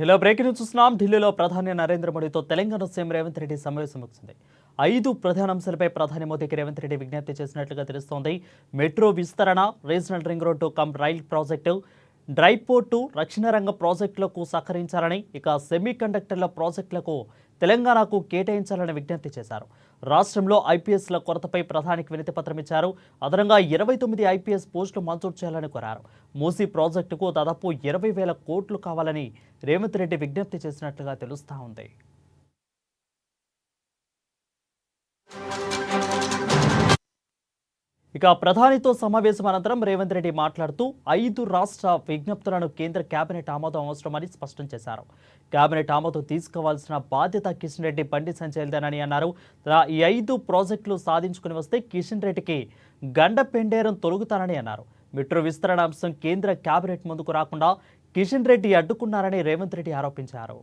ఇలా breaking news చూస్తున్నాం. ఢిల్లీలో ప్రధాని నరేంద్ర మోడీతో తెలంగాణ సీఎం రేవంత్ రెడ్డి సమావేశం ముగిసింది. 5 ప్రధాన అంశాలపై ప్రధాని మోదీకి రేవంత్ రెడ్డి విజ్ఞప్తి చేసినట్లుగా తెలుస్తోంది. మెట్రో విస్తరణ, regional ring road cum rail project, dry port, రక్షణ రంగ ప్రాజెక్టులకు సహకరించాలని, ఇక సెమీ కండక్టర్ల ప్రాజెక్టులకు తెలంగాణకు కేటాయించాలని విజ్ఞప్తి చేశారు. రాష్ట్రంలో ఐపీఎస్ల కొరతపై ప్రధానికి వినతి పత్రం ఇచ్చారు. అదనంగా 29 ఐపీఎస్ పోస్టులు మంజూరు చేయాలని కోరారు. మూసీ ప్రాజెక్టుకు దాదాపు 20,000 కోట్లు కావాలని రేవంత్ రెడ్డి విజ్ఞప్తి చేసినట్లుగా తెలుస్తా ఉంది. ఇక ప్రధానితో సమావేశం అనంతరం రేవంత్ రెడ్డి మాట్లాడుతూ 5 రాష్ట్ర విజ్ఞప్తులను కేంద్ర కేబినెట్ ఆమోదం అవసరమని స్పష్టం చేశారు. కేబినెట్ ఆమోదం తీసుకోవాల్సిన బాధ్యత కిషన్ రెడ్డి, బండి సంజయ్‌దేనని అన్నారు. ఈ 5 ప్రాజెక్టులు సాధించుకుని వస్తే కిషన్ రెడ్డికి గండ పెండేరం తొలగుతానని అన్నారు. మెట్రో విస్తరణ అంశం కేంద్ర కేబినెట్ ముందుకు రాకుండా కిషన్ రెడ్డి అడ్డుకున్నారని రేవంత్ రెడ్డి ఆరోపించారు.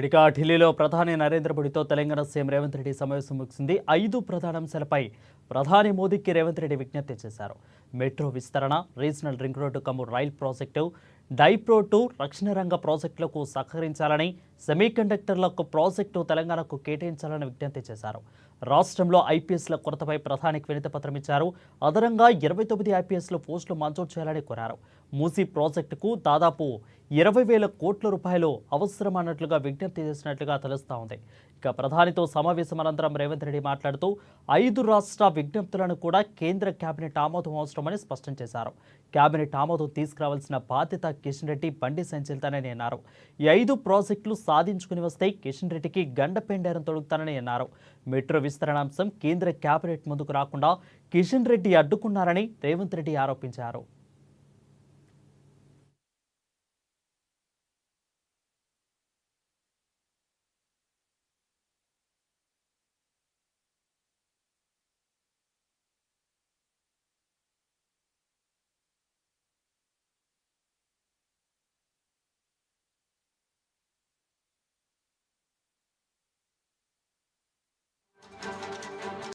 ఇక ఢిల్లీలో ప్రధాని నరేంద్ర మోడీతో తెలంగాణ సీఎం రేవంత్ రెడ్డి సమావేశం ముగిసింది. 5 ప్రధాన అంశాలపై ప్రధాని మోదీకి రేవంత్ రెడ్డి విజ్ఞప్తి చేశారు. మెట్రో విస్తరణ, regional ring road cum rail project, dry port, రక్షణ రంగ ప్రాజెక్టులకు సహకరించాలని, సెమీ కండక్టర్లకు ప్రాజెక్టు తెలంగాణకు కేటాయించాలని విజ్ఞప్తి చేశారు. రాష్ట్రంలో ఐపీఎస్ల కొరతపై ప్రధానికి వినతి పత్రం ఇచ్చారు. అదనంగా 29 ఐపీఎస్ల పోస్టులు మంజూరు చేయాలని కోరారు. మూసీ ప్రాజెక్టుకు దాదాపు 20,000 కోట్ల రూపాయలు అవసరమన్నట్లుగా విజ్ఞప్తి చేసినట్లుగా తెలుస్తా ఉంది. ఇక ప్రధానితో సమావేశం అనంతరం రేవంత్ రెడ్డి మాట్లాడుతూ 5 రాష్ట్ర విజ్ఞప్తులను కూడా కేంద్ర కేబినెట్ ఆమోదం అవసరమని స్పష్టం చేశారు. కేబినెట్ ఆమోదం తీసుకురావాల్సిన బాధ్యత కిషన్ రెడ్డి, బండి సంజయ్‌దేనని అన్నారు. ఈ 5 ప్రాజెక్టులు సాధించుకుని వస్తే కిషన్ రెడ్డికి గండ పెండేరం తొలగుతానని అన్నారు. మెట్రో విస్తరణాంశం కేంద్ర కేబినెట్ ముందుకు రాకుండా కిషన్ రెడ్డి అడ్డుకున్నారని రేవంత్ రెడ్డి ఆరోపించారు.